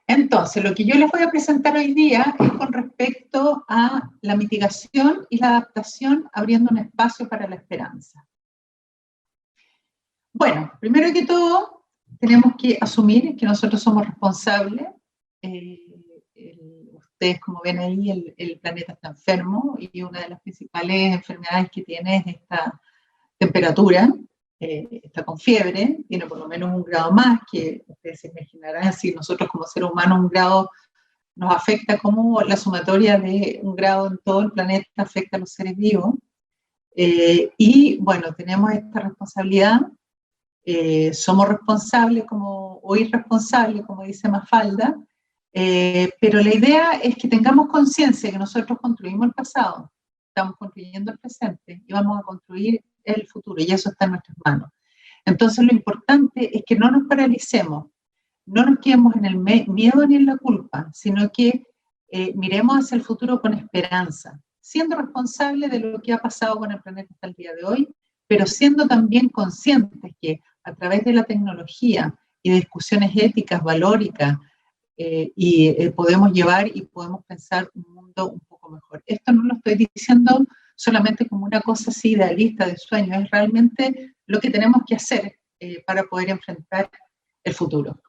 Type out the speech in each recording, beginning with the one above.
Entonces, lo que yo les voy a presentar hoy día es con respecto a la mitigación y la adaptación, abriendo un espacio para la esperanza. Bueno, primero que todo, tenemos que asumir que nosotros somos responsables. Ustedes, como ven ahí, el planeta está enfermo y una de las principales enfermedades que tiene es esta temperatura. Está con fiebre, tiene por lo menos 1 grado más, que ustedes se imaginarán, si nosotros como seres humanos 1 grado nos afecta, como la sumatoria de 1 grado en todo el planeta afecta a los seres vivos. Y bueno, tenemos esta responsabilidad, somos responsables o irresponsables, como dice Mafalda, pero la idea es que tengamos conciencia que nosotros construimos el pasado, estamos construyendo el presente y vamos a construir el futuro, y eso está en nuestras manos. Entonces lo importante es que no nos paralicemos, no nos quedemos en el miedo ni en la culpa, sino que miremos hacia el futuro con esperanza, siendo responsables de lo que ha pasado con el planeta hasta el día de hoy, pero siendo también conscientes que a través de la tecnología y de discusiones éticas, valóricas, podemos llevar y podemos pensar un mundo un poco mejor. Esto no lo estoy diciendo solamente como una cosa así idealista de sueño, es realmente lo que tenemos que hacer para poder enfrentar el futuro.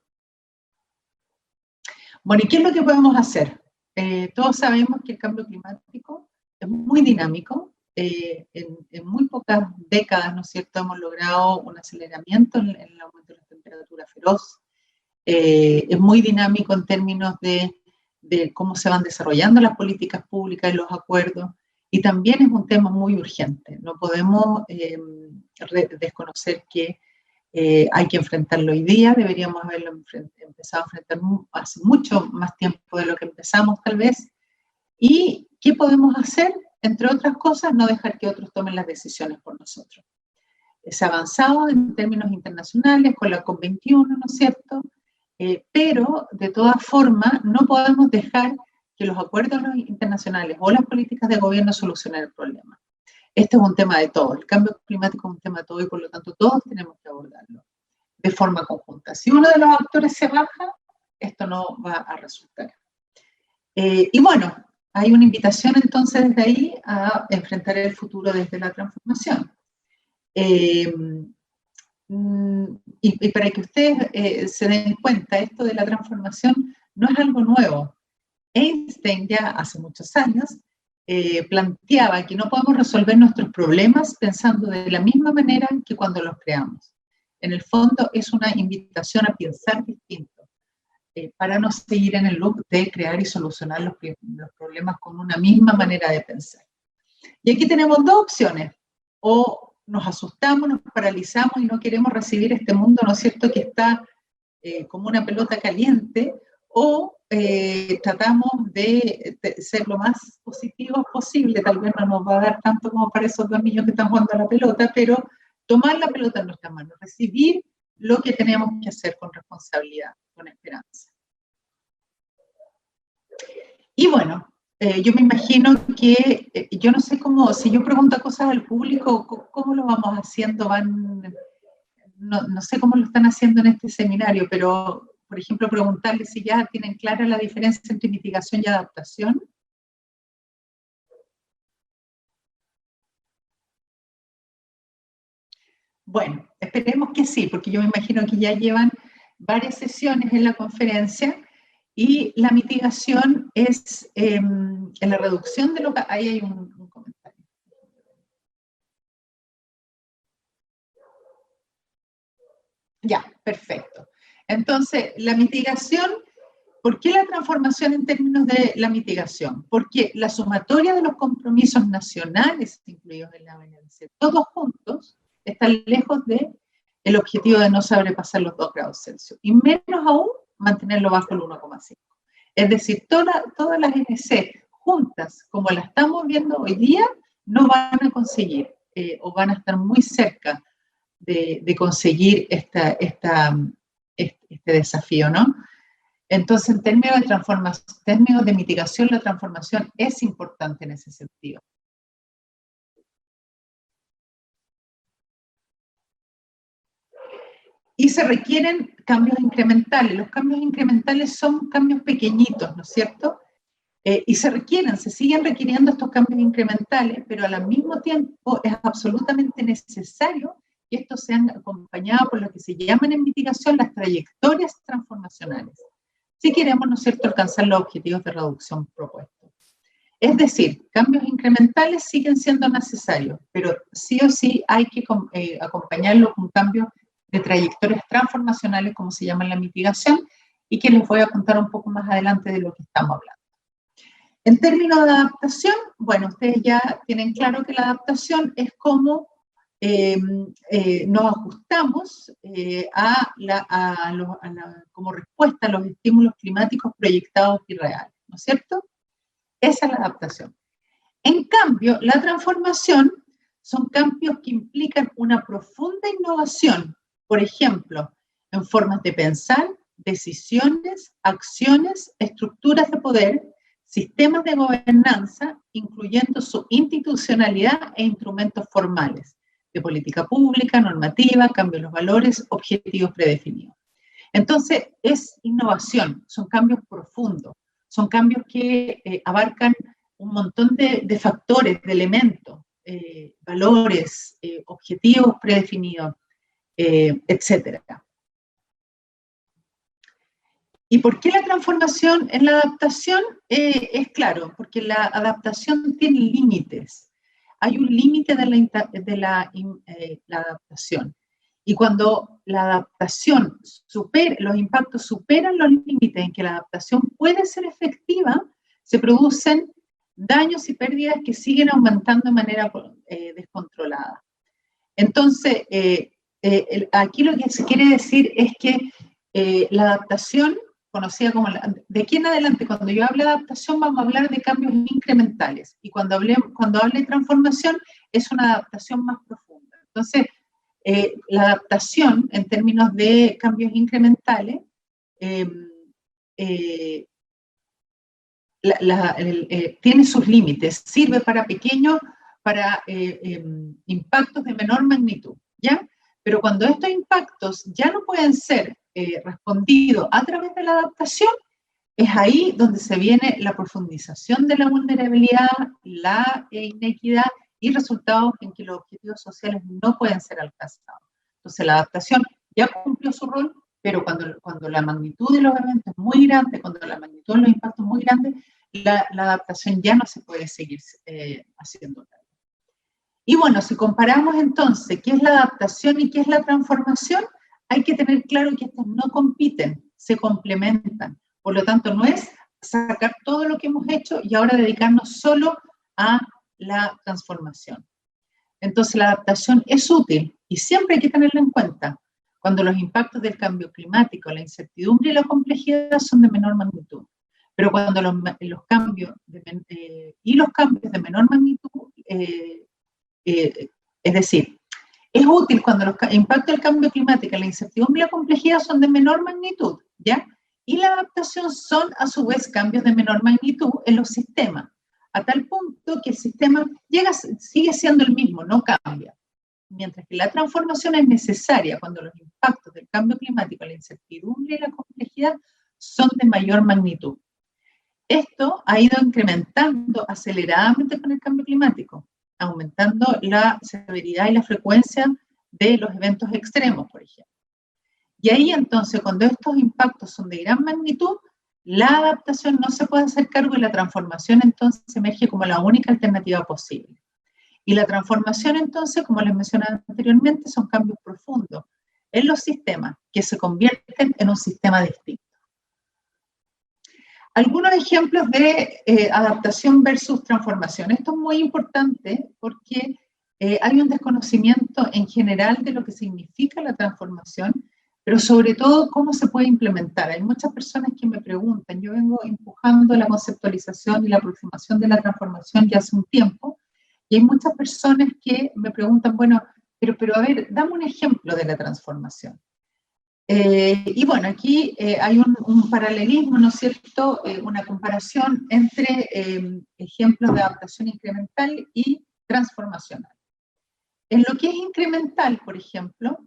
Bueno, ¿y qué es lo que podemos hacer? Todos sabemos que el cambio climático es muy dinámico. En muy pocas décadas, ¿no es cierto?, hemos logrado un aceleramiento en el aumento de la temperatura feroz. Es muy dinámico en términos de cómo se van desarrollando las políticas públicas y los acuerdos, y también es un tema muy urgente. No podemos desconocer que hay que enfrentarlo hoy día, deberíamos haberlo empezado a enfrentar hace mucho más tiempo de lo que empezamos tal vez. ¿Y qué podemos hacer? Entre otras cosas, no dejar que otros tomen las decisiones por nosotros. Se ha avanzado en términos internacionales con la COP21, ¿no es cierto? Pero de todas formas no podemos dejar que los acuerdos internacionales o las políticas de gobierno solucionen el problema. Este es un tema de todos, el cambio climático es un tema de todos y por lo tanto todos tenemos que abordarlo de forma conjunta. Si uno de los actores se baja, esto no va a resultar. Y bueno, hay una invitación entonces desde ahí a enfrentar el futuro desde la transformación. Y para que ustedes se den cuenta, esto de la transformación no es algo nuevo. Einstein ya hace muchos años planteaba que no podemos resolver nuestros problemas pensando de la misma manera que cuando los creamos. En el fondo es una invitación a pensar distinto, para no seguir en el loop de crear y solucionar los problemas con una misma manera de pensar. Y aquí tenemos dos opciones: o nos asustamos, nos paralizamos y no queremos recibir este mundo, ¿no es cierto?, que está como una pelota caliente, o tratamos de ser lo más positivos posible. Tal vez no nos va a dar tanto como para esos 2 niños que están jugando a la pelota, pero tomar la pelota en nuestras manos, recibir lo que tenemos que hacer con responsabilidad, con esperanza. Y bueno, yo me imagino que, yo no sé cómo, si yo pregunto cosas al público, ¿cómo lo vamos haciendo? No sé cómo lo están haciendo en este seminario, pero, por ejemplo, preguntarles si ya tienen clara la diferencia entre mitigación y adaptación. Bueno, esperemos que sí, porque yo me imagino que ya llevan varias sesiones en la conferencia, y la mitigación es en la reducción de lo que... Ahí hay un comentario. Ya, perfecto. Entonces, la mitigación, ¿por qué la transformación en términos de la mitigación? Porque la sumatoria de los compromisos nacionales incluidos en la ONC, todos juntos, están lejos del objetivo de no sobrepasar los 2 grados Celsius, y menos aún mantenerlo bajo el 1,5. Es decir, todas las NC juntas, como la estamos viendo hoy día, no van a conseguir, o van a estar muy cerca de conseguir este desafío, ¿no? Entonces, en términos de mitigación, la transformación es importante en ese sentido. Y se requieren cambios incrementales. Los cambios incrementales son cambios pequeñitos, ¿no es cierto? Y se siguen requiriendo estos cambios incrementales, pero al mismo tiempo es absolutamente necesario que estos sean acompañados por lo que se llaman en mitigación las trayectorias transformacionales, si queremos, ¿no es cierto?, alcanzar los objetivos de reducción propuestos. Es decir, cambios incrementales siguen siendo necesarios, pero sí o sí hay que acompañarlo con cambios de trayectorias transformacionales, como se llama en la mitigación, y que les voy a contar un poco más adelante de lo que estamos hablando. En términos de adaptación, bueno, ustedes ya tienen claro que la adaptación es como nos ajustamos como respuesta a los estímulos climáticos proyectados y reales, ¿no es cierto? Esa es la adaptación. En cambio, la transformación son cambios que implican una profunda innovación, por ejemplo, en formas de pensar, decisiones, acciones, estructuras de poder, sistemas de gobernanza, incluyendo su institucionalidad e instrumentos formales, de política pública, normativa, cambio de los valores, objetivos predefinidos. Entonces, es innovación, son cambios profundos, son cambios que abarcan un montón de factores, de elementos, valores, objetivos predefinidos, etc. ¿Y por qué la transformación en la adaptación? Es claro, porque la adaptación tiene límites. Hay un límite de la adaptación. Y cuando la adaptación los impactos superan los límites en que la adaptación puede ser efectiva, se producen daños y pérdidas que siguen aumentando de manera descontrolada. Entonces, aquí lo que se quiere decir es que la adaptación, conocida como de aquí en adelante, cuando yo hable de adaptación, vamos a hablar de cambios incrementales. Y cuando hable de transformación, es una adaptación más profunda. Entonces, la adaptación en términos de cambios incrementales tiene sus límites, sirve para pequeños, para impactos de menor magnitud, ¿ya? Pero cuando estos impactos ya no pueden ser respondidos a través de la adaptación, es ahí donde se viene la profundización de la vulnerabilidad, la inequidad y resultados en que los objetivos sociales no pueden ser alcanzados. Entonces la adaptación ya cumplió su rol, pero cuando la magnitud de los eventos es muy grande, cuando la magnitud de los impactos es muy grande, la adaptación ya no se puede seguir haciendo. Y bueno, si comparamos entonces qué es la adaptación y qué es la transformación, hay que tener claro que estas no compiten, se complementan. Por lo tanto, no es sacar todo lo que hemos hecho y ahora dedicarnos solo a la transformación. Entonces, la adaptación es útil y siempre hay que tenerla en cuenta cuando los impactos del cambio climático, la incertidumbre y la complejidad son de menor magnitud. Pero cuando los cambios de menor magnitud, es decir, es útil cuando los impactos del cambio climático, la incertidumbre y la complejidad son de menor magnitud, ¿ya? Y la adaptación son, a su vez, cambios de menor magnitud en los sistemas, a tal punto que el sistema sigue siendo el mismo, no cambia. Mientras que la transformación es necesaria cuando los impactos del cambio climático, la incertidumbre y la complejidad son de mayor magnitud. Esto ha ido incrementando aceleradamente con el cambio climático, aumentando la severidad y la frecuencia de los eventos extremos, por ejemplo. Y ahí entonces, cuando estos impactos son de gran magnitud, la adaptación no se puede hacer cargo y la transformación entonces emerge como la única alternativa posible. Y la transformación entonces, como les mencionaba anteriormente, son cambios profundos en los sistemas que se convierten en un sistema distinto. Algunos ejemplos de adaptación versus transformación. Esto es muy importante porque hay un desconocimiento en general de lo que significa la transformación, pero sobre todo cómo se puede implementar. Hay muchas personas que me preguntan, yo vengo empujando la conceptualización y la aproximación de la transformación ya hace un tiempo, y hay muchas personas que me preguntan, bueno, pero a ver, dame un ejemplo de la transformación. Y bueno, aquí hay un paralelismo, ¿no es cierto?, una comparación entre ejemplos de adaptación incremental y transformacional. En lo que es incremental, por ejemplo,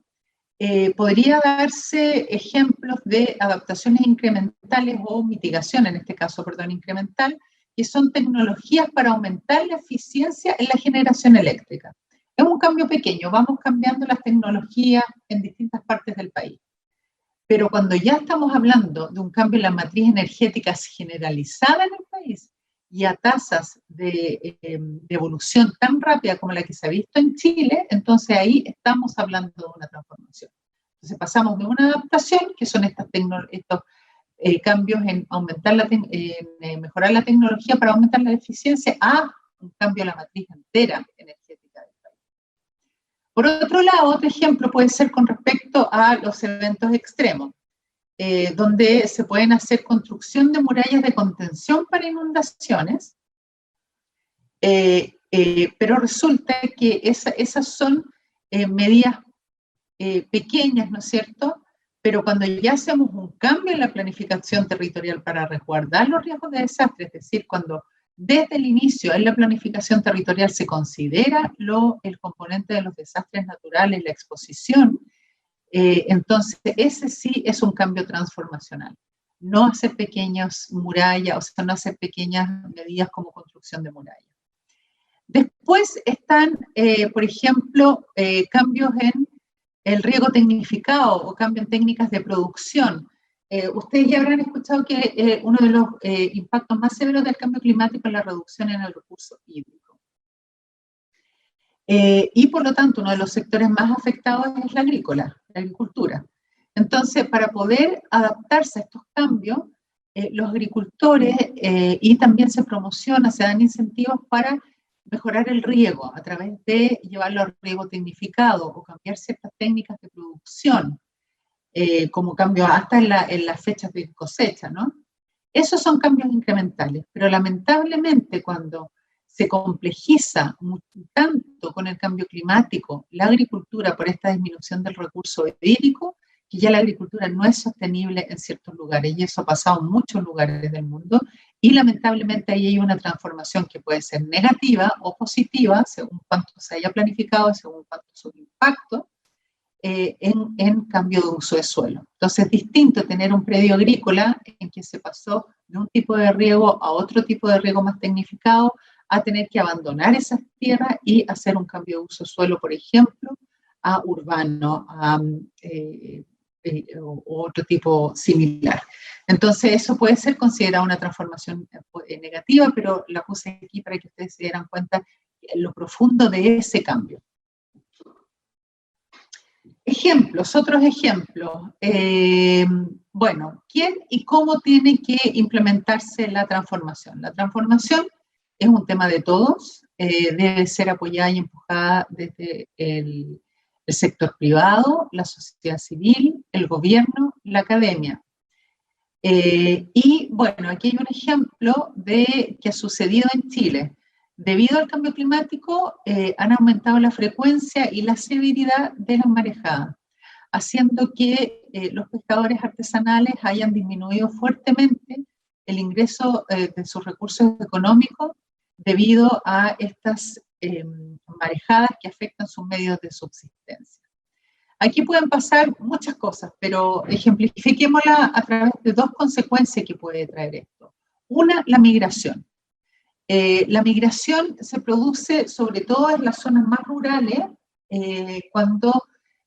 podría darse ejemplos de adaptaciones incrementales o mitigación, en este caso, perdón, incremental, que son tecnologías para aumentar la eficiencia en la generación eléctrica. Es un cambio pequeño, vamos cambiando las tecnologías en distintas partes del país. Pero cuando ya estamos hablando de un cambio en la matriz energética generalizada en el país y a tasas de evolución tan rápida como la que se ha visto en Chile, entonces ahí estamos hablando de una transformación. Entonces pasamos de una adaptación, que son estos cambios en aumentar mejorar la tecnología para aumentar la eficiencia, a un cambio en la matriz entera energética del país. Por otro lado, otro ejemplo puede ser con respecto a los eventos extremos, donde se pueden hacer construcción de murallas de contención para inundaciones, pero resulta que esas son medidas pequeñas, ¿no es cierto? Pero cuando ya hacemos un cambio en la planificación territorial para resguardar los riesgos de desastre, es decir, cuando desde el inicio en la planificación territorial se considera el componente de los desastres naturales, la exposición, entonces ese sí es un cambio transformacional. No hacer pequeñas murallas, o sea, no hacer pequeñas medidas como construcción de murallas. Después están, por ejemplo, cambios en el riego tecnificado o cambio en técnicas de producción. Ustedes ya habrán escuchado que uno de los impactos más severos del cambio climático es la reducción en el recurso hídrico. Y por lo tanto, uno de los sectores más afectados es la agricultura. Entonces, para poder adaptarse a estos cambios, los agricultores, y también se promociona, se dan incentivos para mejorar el riego a través de llevarlo al riego tecnificado o cambiar ciertas técnicas de producción, como cambio hasta en las fechas de cosecha, ¿no? Esos son cambios incrementales, pero lamentablemente cuando se complejiza tanto con el cambio climático la agricultura por esta disminución del recurso hídrico, que ya la agricultura no es sostenible en ciertos lugares, y eso ha pasado en muchos lugares del mundo, y lamentablemente ahí hay una transformación que puede ser negativa o positiva, según cuánto se haya planificado, según cuánto es su impacto, en cambio de uso de suelo. Entonces es distinto tener un predio agrícola en que se pasó de un tipo de riego a otro tipo de riego más tecnificado, a tener que abandonar esas tierras y hacer un cambio de uso de suelo, por ejemplo, a urbano, o otro tipo similar. Entonces eso puede ser considerado una transformación negativa, pero la puse aquí para que ustedes se dieran cuenta de lo profundo de ese cambio. Ejemplos, otros ejemplos. Bueno, ¿quién y cómo tiene que implementarse la transformación? La transformación es un tema de todos, debe ser apoyada y empujada desde el sector privado, la sociedad civil, el gobierno, la academia. Y bueno, aquí hay un ejemplo de que ha sucedido en Chile. Debido al cambio climático, han aumentado la frecuencia y la severidad de las marejadas, haciendo que los pescadores artesanales hayan disminuido fuertemente el ingreso de sus recursos económicos debido a estas marejadas que afectan sus medios de subsistencia. Aquí pueden pasar muchas cosas, pero ejemplifiquémosla a través de dos consecuencias que puede traer esto. Una, la migración. La migración se produce sobre todo en las zonas más rurales cuando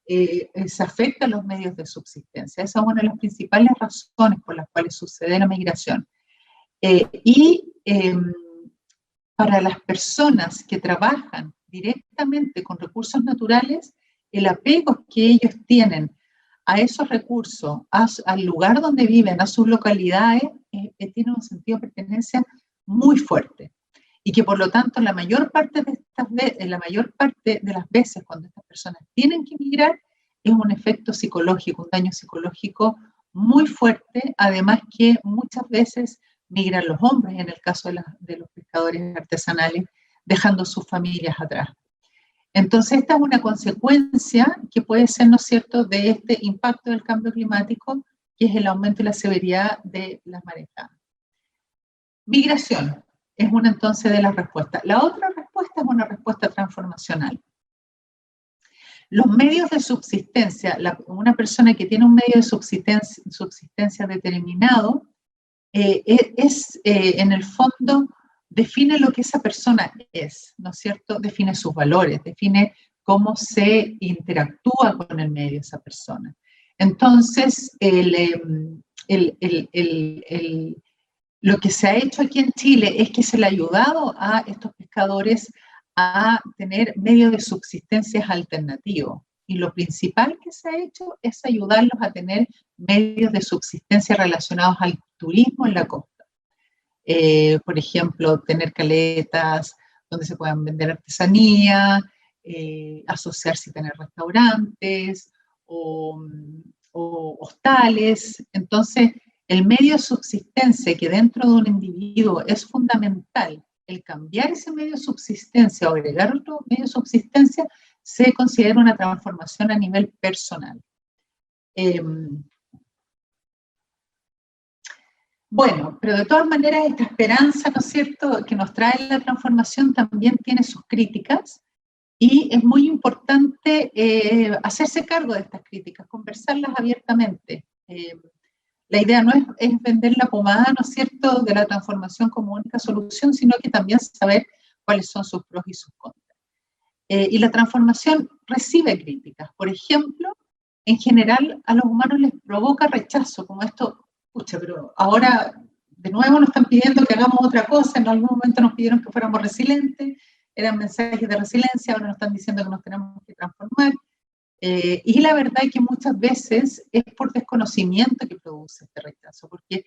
se afectan los medios de subsistencia. Esa es una de las principales razones por las cuales sucede la migración. Para las personas que trabajan directamente con recursos naturales, el apego que ellos tienen a esos recursos, al lugar donde viven, a sus localidades, tiene un sentido de pertenencia muy fuerte. Y que por lo tanto la mayor parte de las veces cuando estas personas tienen que emigrar es un efecto psicológico, un daño psicológico muy fuerte, además que muchas veces migran los hombres en el caso de los pescadores artesanales, dejando sus familias atrás. Entonces esta es una consecuencia que puede ser, ¿no es cierto?, de este impacto del cambio climático, que es el aumento y la severidad de las marejadas. Migración es una entonces de las respuestas. La otra respuesta es una respuesta transformacional. Los medios de subsistencia, una persona que tiene un medio de subsistencia determinado, en el fondo, define lo que esa persona es, ¿no es cierto? Define sus valores, define cómo se interactúa con el medio esa persona. Entonces, lo que se ha hecho aquí en Chile es que se le ha ayudado a estos pescadores a tener medios de subsistencia alternativos. Y lo principal que se ha hecho es ayudarlos a tener medios de subsistencia relacionados al turismo en la costa. Por ejemplo, tener caletas donde se puedan vender artesanía, asociarse y tener restaurantes o hostales. Entonces, el medio de subsistencia que dentro de un individuo es fundamental, el cambiar ese medio de subsistencia o agregar otro medio de subsistencia, se considera una transformación a nivel personal. Bueno, pero de todas maneras esta esperanza, ¿no es cierto?, que nos trae la transformación también tiene sus críticas y es muy importante hacerse cargo de estas críticas, conversarlas abiertamente. La idea no es vender la pomada, ¿no es cierto?, de la transformación como única solución, sino que también saber cuáles son sus pros y sus contras. Y la transformación recibe críticas. Por ejemplo, en general a los humanos les provoca rechazo, como esto, pucha, pero ahora de nuevo nos están pidiendo que hagamos otra cosa, en algún momento nos pidieron que fuéramos resilientes, eran mensajes de resiliencia, ahora nos están diciendo que nos tenemos que transformar. Y la verdad es que muchas veces es por desconocimiento que produce este rechazo, porque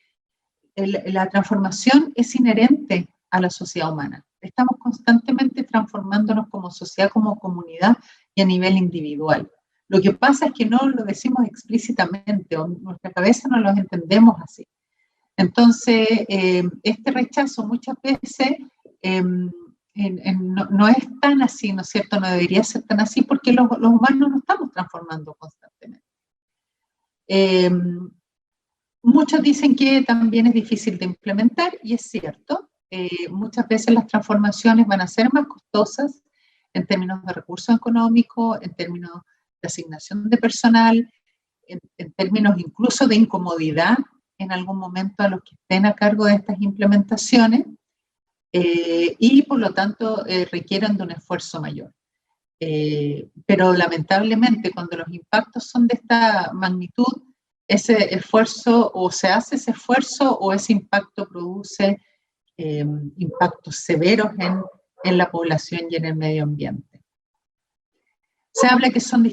la transformación es inherente a la sociedad humana. Estamos constantemente transformándonos como sociedad, como comunidad y a nivel individual. Lo que pasa es que no lo decimos explícitamente, o en nuestra cabeza no lo entendemos así. Entonces, este rechazo muchas veces no es tan así, ¿no es cierto? No debería ser tan así porque los humanos nos estamos transformando constantemente. Muchos dicen que también es difícil de implementar y es cierto. Muchas veces las transformaciones van a ser más costosas en términos de recursos económicos, en términos de asignación de personal, en términos incluso de incomodidad en algún momento a los que estén a cargo de estas implementaciones y por lo tanto requieren de un esfuerzo mayor. Pero lamentablemente cuando los impactos son de esta magnitud, ese esfuerzo o se hace ese esfuerzo o ese impacto produce impactos severos en la población y en el medio ambiente. Se habla que son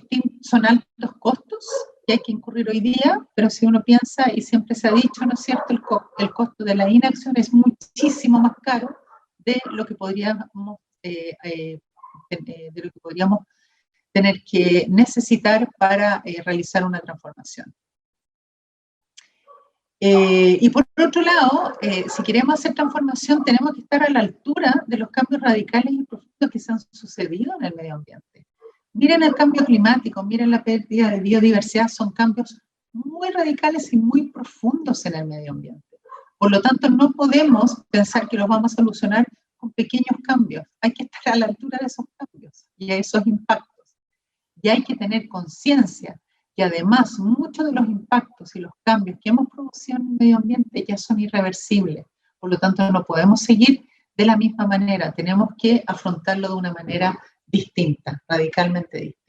altos costos que hay que incurrir hoy día, pero si uno piensa, y siempre se ha dicho, ¿no es cierto?, el costo de la inacción es muchísimo más caro de lo que podríamos tener que necesitar para realizar una transformación. Y por otro lado, si queremos hacer transformación, tenemos que estar a la altura de los cambios radicales y profundos que se han sucedido en el medio ambiente. Miren el cambio climático, miren la pérdida de biodiversidad, son cambios muy radicales y muy profundos en el medio ambiente. Por lo tanto, no podemos pensar que los vamos a solucionar con pequeños cambios. Hay que estar a la altura de esos cambios y a esos impactos. Y hay que tener conciencia que además muchos de los impactos y los cambios que hemos producido en el medio ambiente ya son irreversibles. Por lo tanto, no podemos seguir de la misma manera. Tenemos que afrontarlo de una manera distinta, radicalmente distinta.